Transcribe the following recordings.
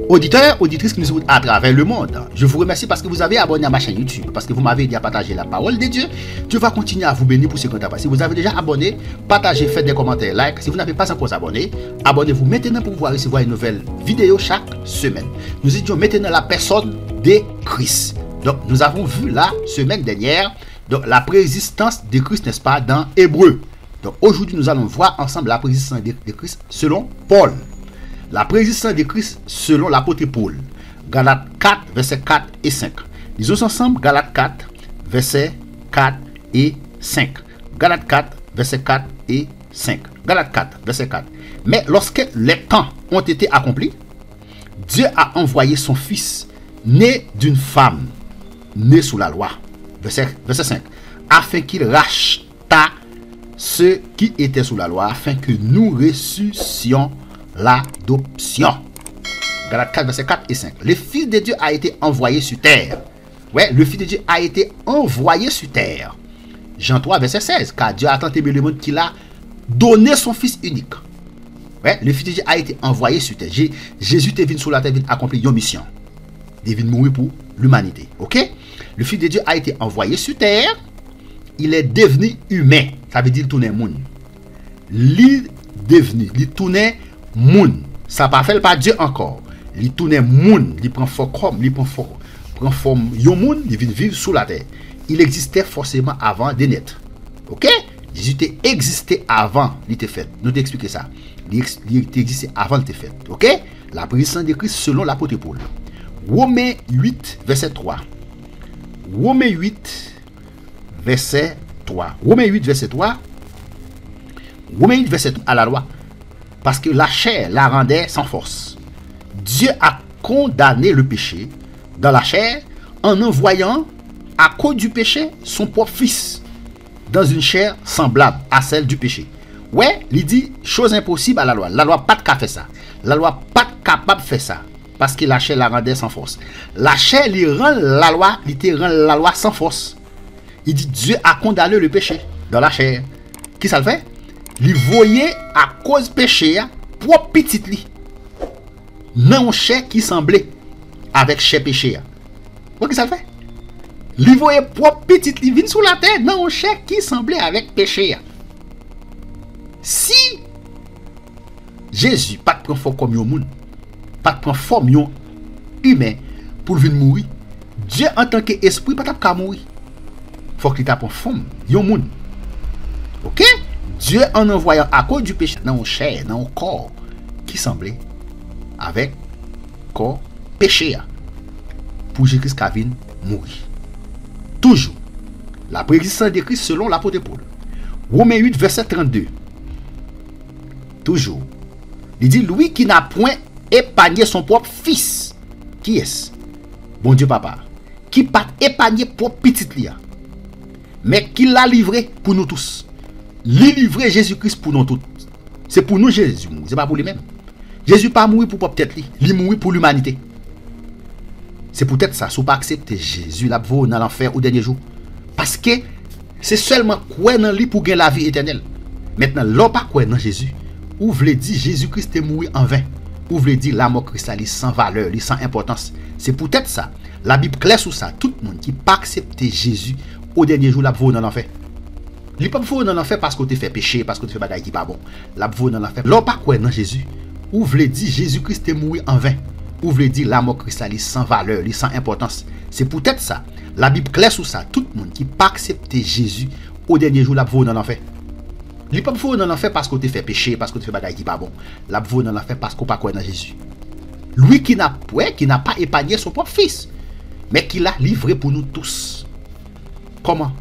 Auditeurs, auditrices qui nous écoutent à travers le monde, je vous remercie parce que vous avez abonné à ma chaîne YouTube, parce que vous m'avez aidé à partager la parole de Dieu. Dieu va continuer à vous bénir pour ce qu'on a passé. Si vous avez déjà abonné, partagez, faites des commentaires, like. Si vous n'avez pas encore abonné, abonnez-vous maintenant pour pouvoir recevoir une nouvelle vidéo chaque semaine. Nous étions maintenant la personne de Christ. Donc, nous avons vu la semaine dernière donc, la préexistence de Christ, n'est-ce pas, dans Hébreu. Donc, aujourd'hui, nous allons voir ensemble la préexistence de Christ selon Paul. La préexistence de Christ selon l'apôtre Paul. Galates 4, versets 4 et 5. Lisons ensemble Galates 4, versets 4 et 5. Galates 4, versets 4 et 5. Galates 4, verset 4. Mais lorsque les temps ont été accomplis, Dieu a envoyé son Fils, né d'une femme, né sous la loi. Verset 5. Afin qu'il racheta ceux qui étaient sous la loi, afin que nous ressuscions l'adoption. Galates 4, verset 4 et 5. Le Fils de Dieu a été envoyé sur terre. Ouais, le Fils de Dieu a été envoyé sur terre. Jean 3, verset 16. Car Dieu a tant aimé le monde qu'il a donné son Fils unique. Ouais, le Fils de Dieu a été envoyé sur terre. Jésus est venu sur la terre, venu accomplir une mission. Il est venu mourir pour l'humanité. Ok? Le Fils de Dieu a été envoyé sur terre. Il est devenu humain. Ça veut dire qu'il tournait monde. Il devenu, il tournait monde. Ça ne fait pas Dieu encore. Il tourne monde, il prend forme comme, il prend forme yon monde, il vient vivre sous la terre. Il existait forcément avant de naître. OK? Jésus existait avant il était fait. Nous t'expliquer ça. Il existait avant il était fait. OK? La présidence de Christ selon l'apôtre Paul. Romains 8 verset 3. Romains 8 verset 3. Romains 8 verset 3. Romains 8 verset 3 à la loi. Parce que la chair la rendait sans force. Dieu a condamné le péché dans la chair en envoyant, à cause du péché, son propre Fils dans une chair semblable à celle du péché. Ouais, il dit chose impossible à la loi. La loi pas de faire ça. La loi pas capable de faire ça. Parce que la chair la rendait sans force. La chair lui rend la loi, il te rend la loi sans force. Il dit Dieu a condamné le péché dans la chair. Qui ça le fait? Il voyait à cause péché propre petit li. Non chair qui semblait avec chair péché. Qu'est-ce que ça fait? Il voyait propre petit li vient sous la terre non chair qui semblait avec péché. Si Jésus pas prend forme comme un monde, pas prend forme humain pour venir mourir, Dieu en tant qu'esprit pas capable mourir. Faut qu'il prend forme un monde. OK? Dieu en envoyant à cause du péché dans chair, dans le corps qui semblait avec corps péché pour Jésus-Christ qui vient mourir. Toujours la préexistence de Christ selon l'apôtre Paul. Romains 8 verset 32. Toujours. Il dit lui qui n'a point épargné son propre Fils. Qui est-ce? Bon Dieu papa. Qui pas épargné propre petit lia. Mais qui l'a livré pour nous tous. Li livrer Jésus-Christ pour nous tous. C'est pour nous Jésus, c'est pas pour lui-même. Jésus pas mourir pour peut-être lui, il mourir pour l'humanité. C'est peut-être ça, si vous pas accepter Jésus là vous dans l'enfer au dernier jour. Parce que c'est seulement quoi dans lui pour gagner la vie éternelle. Maintenant, l'on pas quoi dans Jésus. Ou voulez dire Jésus-Christ est mort en vain. Ou voulez dire la mort cristal sans valeur, sans importance. C'est peut-être ça. La Bible claire sur ça. Tout le monde qui pas accepter Jésus au dernier jour là vous dans l'enfer. Il pas vous dans l'enfer parce que tu fait péché, parce que tu fais bagaille qui pas bon. La vous dans l'enfer. L'on pas quoi dans Jésus. Ou voulez dire Jésus-Christ est mort en vain. Ou voulez dire la mort cristalline sans valeur, sans importance. C'est peut-être ça. La Bible claire sur ça. Tout le monde qui pas accepter Jésus au dernier jour la vous dans l'enfer. Il pas vous dans l'enfer parce que tu fait péché, parce que tu fais bagaille qui pas bon. La vous dans l'enfer parce qu'on pas quoi dans Jésus. Lui qui n'a pas épargné son propre Fils, mais qui l'a livré pour nous tous. Comment?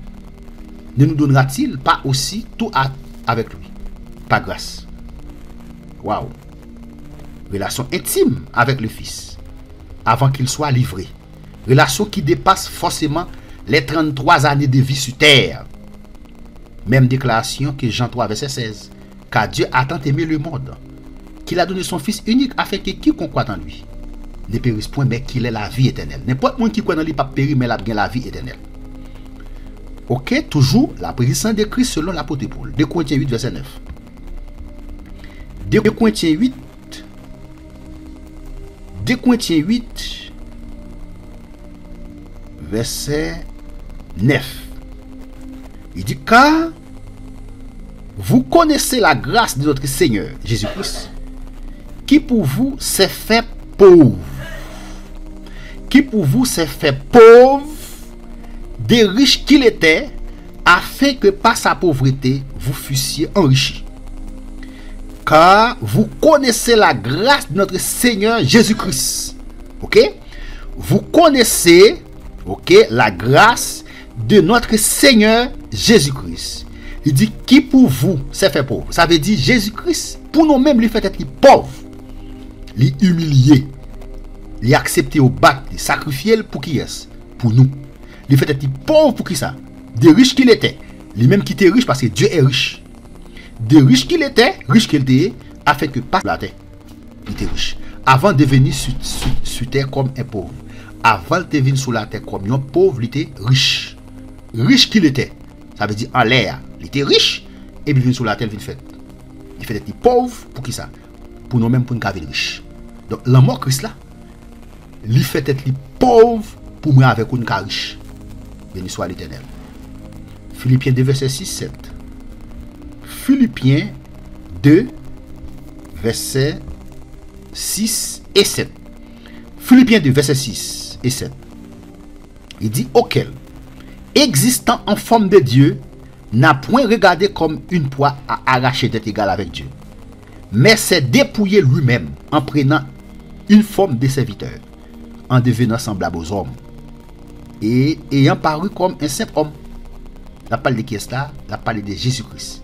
Ne nous donnera-t-il pas aussi tout avec lui? Par grâce. Waouh. Relation intime avec le Fils avant qu'il soit livré. Relation qui dépasse forcément les 33 années de vie sur terre. Même déclaration que Jean 3 verset 16. Car Dieu a tant aimé le monde qu'il a donné son Fils unique afin que quiconque croit en lui ne périsse point mais qu'il ait la vie éternelle. N'importe qui croit en lui pas périr mais il a la vie éternelle. Ok, toujours la présidence de Christ selon l'apôtre Paul. 2 Corinthiens 8 verset 9. 2 Corinthiens 8 2 Corinthiens 8, verset 9. Il dit, car vous connaissez la grâce de notre Seigneur Jésus-Christ, qui pour vous s'est fait pauvre. Qui pour vous s'est fait pauvre, des riches qu'il était, afin que par sa pauvreté, vous fussiez enrichis. Car vous connaissez la grâce de notre Seigneur Jésus-Christ. Ok? Vous connaissez, ok, la grâce de notre Seigneur Jésus-Christ. Il dit, qui pour vous s'est fait pauvre. Ça veut dire, Jésus-Christ, pour nous-mêmes, lui fait être pauvre. Lui humilié. Lui accepter au bac, lui sacrifier pour qui est? Pour nous. Lui fait être pauvre pour qui ça? De riche qu'il était. Lui-même qui était riche parce que Dieu est riche. De riche qu'il était, a fait que pas la terre. Il était riche. Avant de venir sur terre comme un pauvre. Avant de venir sur la terre comme un pauvre, il était riche. Riche qu'il était. Ça veut dire en l'air. Il était riche. Et puis il vient sur la terre, il fait. Il fait être pauvre pour qui ça? Pour nous-mêmes, pour nous caver riche. Donc, la mort Christ là, il fait être pauvre pour moi avec une riche. Béni soit l'Éternel. Philippiens 2, verset 6-7. Philippiens 2, verset 6 et 7. Philippiens 2, verset 6 et 7. Il dit, auquel, existant en forme de Dieu, n'a point regardé comme une proie à arracher d'être égal avec Dieu, mais s'est dépouillé lui-même en prenant une forme de serviteur, en devenant semblable aux hommes, et ayant paru comme un simple homme. La parole de qui est là? La parole de Jésus-Christ.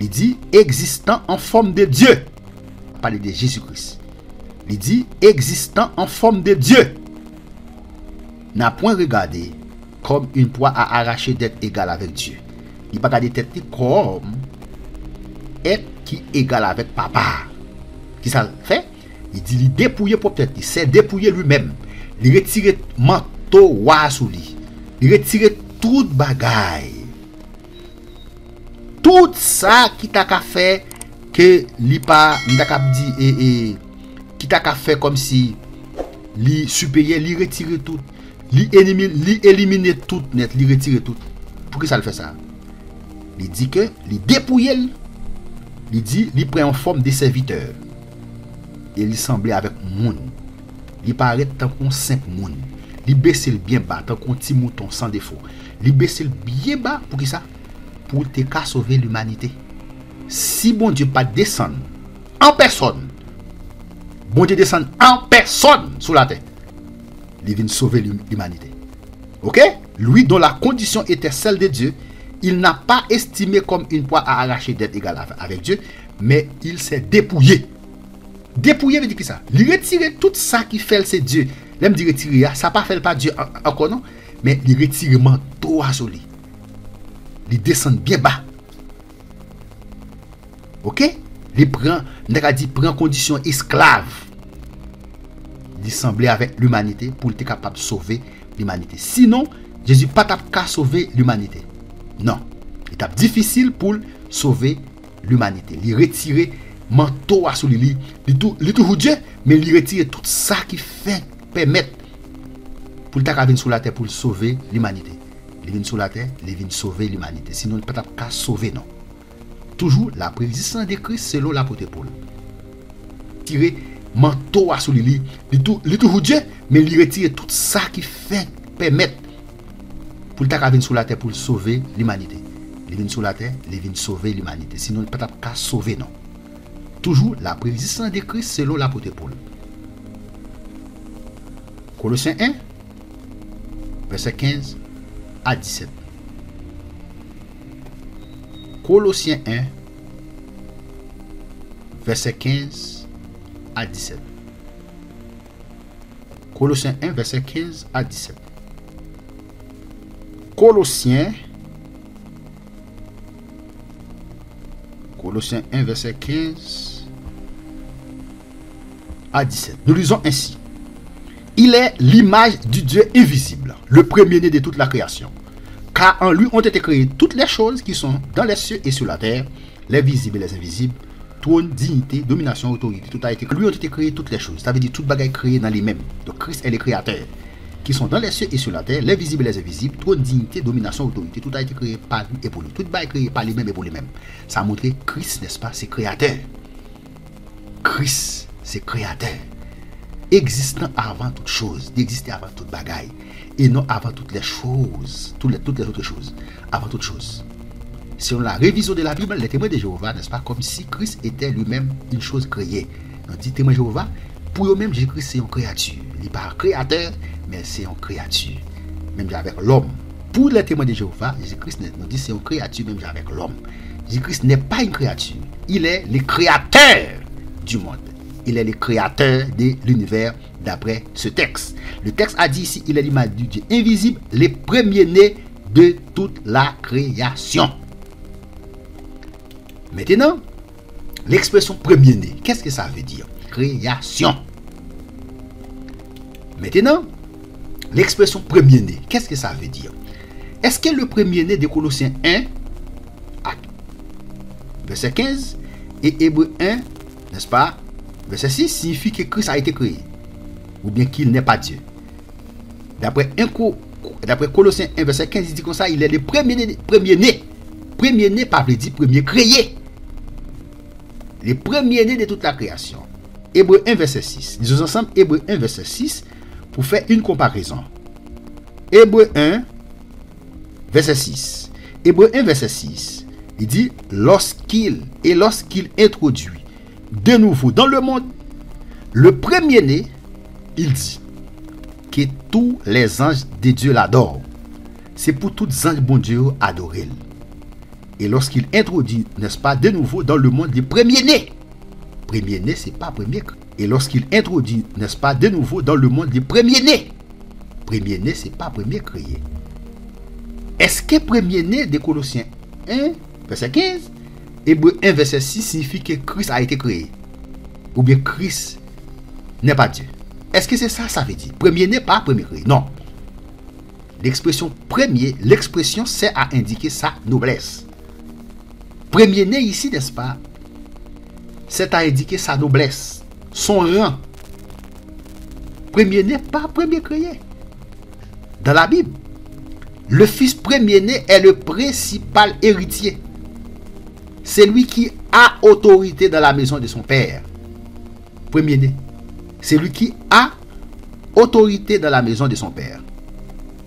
Il dit existant en forme de Dieu. La parole de Jésus-Christ. Il dit existant en forme de Dieu, n'a point regardé comme une proie à arracher d'être égal avec Dieu. Il n'a pas regardé tête comme être qui est égal avec papa. Qui ça fait? Il dit il dépouillé pour tête, il s'est dépouillé lui-même. Il retire manteau roi sous lui. Il retire toute bagaille. Tout ça qui t'a fait que li pas n't'a dit qui t'a fait comme si li supérieur, li retire tout, li éliminer tout net, li retire tout. Pour qui ça le fait ça? Il dit que li dépouille, il dit li prend en forme de serviteur. Et il semblait avec moun. Il paraît tant qu'on simple moun. Il baisse le bien bas tant qu'on petit mouton sans défaut. Il baisse le bien bas pour qui ça? Pour te cas sauver l'humanité. Si bon Dieu pas descendre en personne, bon Dieu descend en personne sur la terre, il vient sauver l'humanité. Ok? Lui dont la condition était celle de Dieu, il n'a pas estimé comme une proie à arracher d'être égal avec Dieu, mais il s'est dépouillé. Dépouillé veut dire que ça? Il retire tout ça qui fait c'est Dieu. L'aime dire retirer, ça pas fait pas Dieu encore non, mais il retire manteau à lui. Il descend bien bas. Ok? Il prend, prend condition esclave. Il semblait avec l'humanité pour être capable de sauver l'humanité. Sinon, Jésus pas capable de sauver l'humanité. Non. Il est difficile pour sauver l'humanité. Il retire manteau à sous lui. Il tout Dieu, mais il retire tout ça qui fait permettre pour le venir sur la terre pour sauver l'humanité. Il vient sur la terre, il vient sauver l'humanité. Sinon, il ne peut pas sauver, non. Toujours la préexistence de Christ selon l'apôtre Paul. Tirer manteau à sous lui. Il tout Dieu, mais il retire tout ça qui fait permettre pour le venir sur la terre pour sauver l'humanité. Il vient sur la terre, il vient sauver l'humanité. Sinon, il ne peut pas sauver, non. Toujours la préexistence de Christ selon l'apôtre Paul. Colossiens 1, verset 15 à 17. Colossiens 1, verset 15 à 17. Colossiens 1, verset 15 à 17. Colossiens 1, verset 15 à 17. Nous lisons ainsi. Il est l'image du Dieu invisible, le premier-né de toute la création. Car en lui ont été créées toutes les choses qui sont dans les cieux et sur la terre, les visibles et les invisibles, trône, dignité, domination, autorité. Tout a été créé. Lui ont été créées toutes les choses. Ça veut dire toute bagaille créée dans les mêmes. Donc Christ est le créateur. Qui sont dans les cieux et sur la terre, les visibles et les invisibles, trône, dignité, domination, autorité. Tout a été créé par lui et pour lui. Tout bagaille créé par les mêmes et pour les mêmes. Ça a montré Christ, n'est-ce pas, c'est créateur. Christ, c'est créateur. Existant avant toute chose, d'exister avant toute bagaille. Et non avant toutes les choses. Toutes les autres choses. Avant toute chose. Selon la révision de la Bible, les témoins de Jéhovah, n'est-ce pas, comme si Christ était lui-même une chose créée. On dit témoins de Jéhovah, pour eux-mêmes, Jésus-Christ, c'est une créature. Il n'est pas un créateur, mais c'est une créature. Même avec l'homme. Pour les témoins de Jéhovah, Jésus-Christ, nous dit c'est une créature, même avec l'homme. Jésus-Christ n'est pas une créature. Il est le créateur du monde. Il est le créateur de l'univers d'après ce texte. Le texte a dit ici, il est l'image du Dieu invisible, les premiers-nés de toute la création. Maintenant, l'expression premier-né, qu'est-ce que ça veut dire? Création. Maintenant, l'expression premier-né, qu'est-ce que ça veut dire? Est-ce que le premier-né de Colossiens 1, verset 15, et Hébreux 1, n'est-ce pas, verset 6, signifie que Christ a été créé, ou bien qu'il n'est pas Dieu? D'après Colossiens 1, verset 15, il dit comme ça, il est le premier-né. Premier-né, pas veut dire premier créé. Le premier-né de toute la création. Hébreux 1, verset 6. Disons ensemble Hébreux 1, verset 6 pour faire une comparaison. Hébreux 1, verset 6. Hébreux 1, verset 6. Il dit, lorsqu'il introduit de nouveau dans le monde le premier-né, il dit que tous les anges de Dieu l'adorent. C'est pour tous les anges bon Dieu adorer. Et lorsqu'il introduit, n'est-ce pas, de nouveau dans le monde les premiers-nés. Premier-né, c'est pas premier. Et lorsqu'il introduit, n'est-ce pas, de nouveau dans le monde les premiers-nés. Premier-né, c'est pas premier créé. Est-ce que premier-né de Colossiens 1, verset 15, Hébreux 1, verset 6 signifie que Christ a été créé? Ou bien Christ n'est pas Dieu? Est-ce que c'est ça, ça veut dire? Premier-né, pas premier créé. Non. L'expression premier, l'expression sert à indiquer sa noblesse. Premier-né ici, n'est-ce pas, c'est à indiquer sa noblesse, son rang. Premier-né, pas premier créé. Dans la Bible, le fils premier-né est le principal héritier. C'est lui qui a autorité dans la maison de son père. Premier-né. C'est lui qui a autorité dans la maison de son père.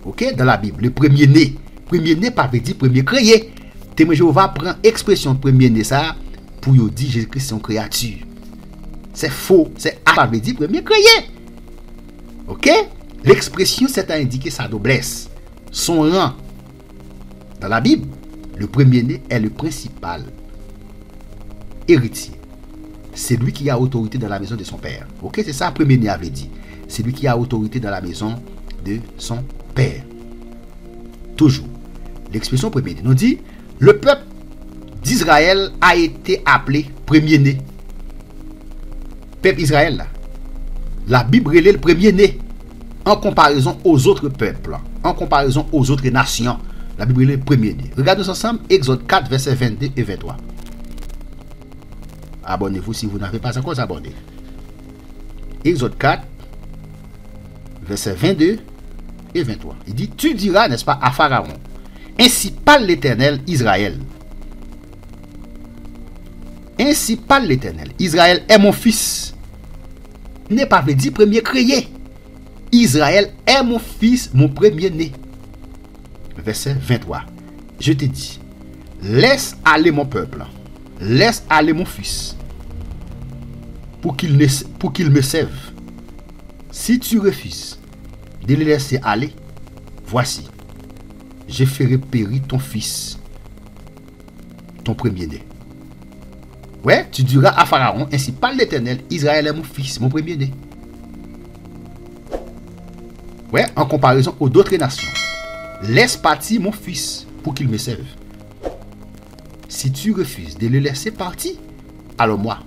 Ok? Dans la Bible, le premier-né. Premier-né, pas veut dire premier créé. Témoin Jéhovah prend expression premier-né ça pour dire Jésus-Christ c'est une créature. C'est faux. C'est pas veut dire premier créé. Ok? L'expression c'est à indiquer sa noblesse, son rang. Dans la Bible, le premier-né est le principal héritier. C'est lui qui a autorité dans la maison de son père. Ok? C'est ça premier-né avait dit. C'est lui qui a autorité dans la maison de son père. Toujours. L'expression premier-né nous dit le peuple d'Israël a été appelé premier-né. Peuple Israël, là. La Bible est le premier-né en comparaison aux autres peuples, en comparaison aux autres nations. La Bible est le premier-né. Regardons ensemble Exode 4, versets 22 et 23. Abonnez-vous si vous n'avez pas encore abonné. Exode 4, versets 22 et 23. Il dit, tu diras, n'est-ce pas, à Pharaon, ainsi parle l'Éternel Israël. Ainsi parle l'Éternel. Israël est mon fils. N'est pas dit premier créé. Israël est mon fils, mon premier-né. Verset 23. Je te dis, laisse aller mon peuple. Laisse aller mon fils. Pour qu'il me serve. Si tu refuses de le laisser aller, voici, je ferai périr ton fils, ton premier-né. Ouais, tu diras à Pharaon, ainsi parle l'Éternel, Israël est mon fils, mon premier-né. Ouais, en comparaison aux autres nations. Laisse partir mon fils pour qu'il me serve. Si tu refuses de le laisser partir, alors moi,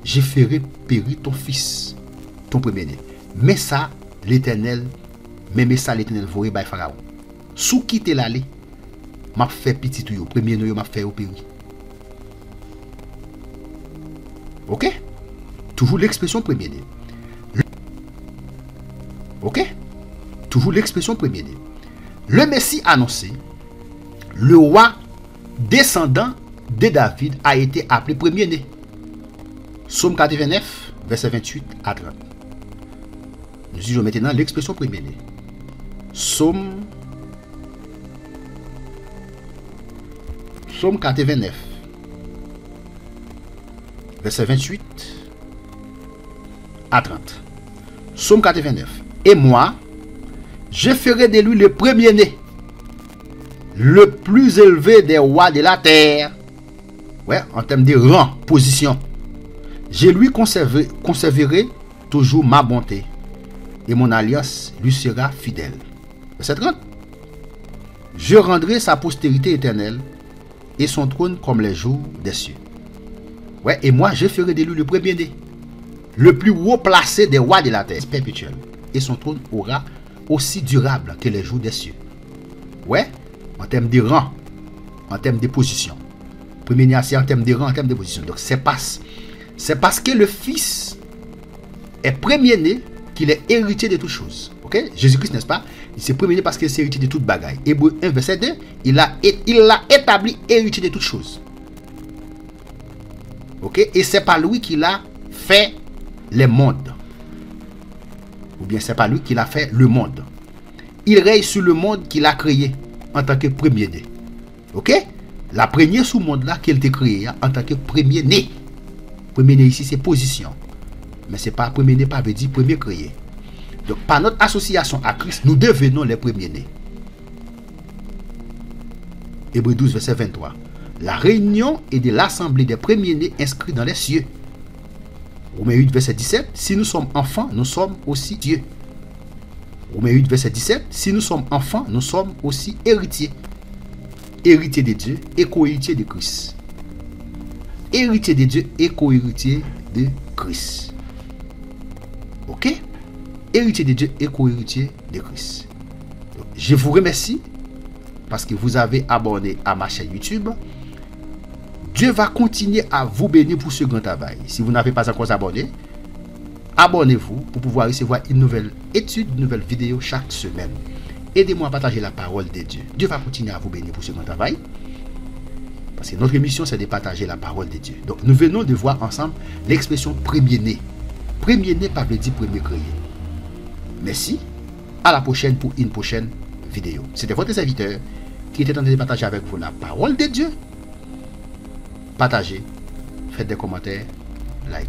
je ferai périr ton fils, ton premier-né. Mais ça, l'Éternel voyait by Pharaon. Sous quitter l'aller, m'a fait petit tout, premier-né m'a fait opérer. Ok? Toujours l'expression premier-né. Ok? Toujours l'expression premier-né. Le Messie annoncé, le roi descendant de David a été appelé premier-né. Psaume 89, verset 28 à 30. Nous disons maintenant l'expression premier-né. Psaume 89, verset 28 à 30. Psaume 89. Et moi, je ferai de lui le premier-né, le plus élevé des rois de la terre. Ouais, en termes de rang, position. Je lui conserverai toujours ma bonté, et mon alliance lui sera fidèle. Verset 30. Je rendrai sa postérité éternelle et son trône comme les jours des cieux. Ouais, et moi, je ferai de lui le premier-né, le plus haut placé des rois de la terre, perpétuel. Et son trône aura aussi durable que les jours des cieux. Ouais, en termes de rang, en termes de position. Premier-né, c'est en termes de rang, en termes de position. Donc, c'est parce que le Fils est premier-né qu'il est héritier de toutes choses. Ok? Jésus-Christ, n'est-ce pas? Il s'est premier-né parce qu'il est héritier de toute bagaille. Hébreux 1, verset 2, il l'a établi héritier de toutes choses. Ok? Et c'est pas lui qui a fait les mondes. Ou bien c'est pas lui qui a fait le monde. Il règne sur le monde qu'il a créé en tant que premier-né. Ok? La première sous monde là qu'il a créé en tant que premier-né. Premier-né ici c'est position. Mais c'est pas premier-né, pas veut dire premier créé. Donc par notre association à Christ, nous devenons les premiers-nés. Hébreux 12, verset 23. La réunion est de l'assemblée des premiers-nés inscrits dans les cieux. Romains 8, verset 17. Si nous sommes enfants, nous sommes aussi Dieu. Romains 8, verset 17. Si nous sommes enfants, nous sommes aussi héritiers. Héritiers de Dieu et co-héritiers de Christ. Héritiers de Dieu et co-héritiers de Christ. Ok? Héritier de Dieu et co-héritier de Christ. Donc, je vous remercie parce que vous avez abonné à ma chaîne YouTube. Dieu va continuer à vous bénir pour ce grand travail. Si vous n'avez pas encore abonné, abonnez-vous pour pouvoir recevoir une nouvelle étude, une nouvelle vidéo chaque semaine. Aidez-moi à partager la parole de Dieu. Dieu va continuer à vous bénir pour ce grand travail. Parce que notre mission, c'est de partager la parole de Dieu. Donc, nous venons de voir ensemble l'expression premier-né. Premier-né, pas veut dire premier créé. Merci. À la prochaine pour une prochaine vidéo. C'était votre serviteur qui était en train de partager avec vous la parole de Dieu. Partagez. Faites des commentaires. Like.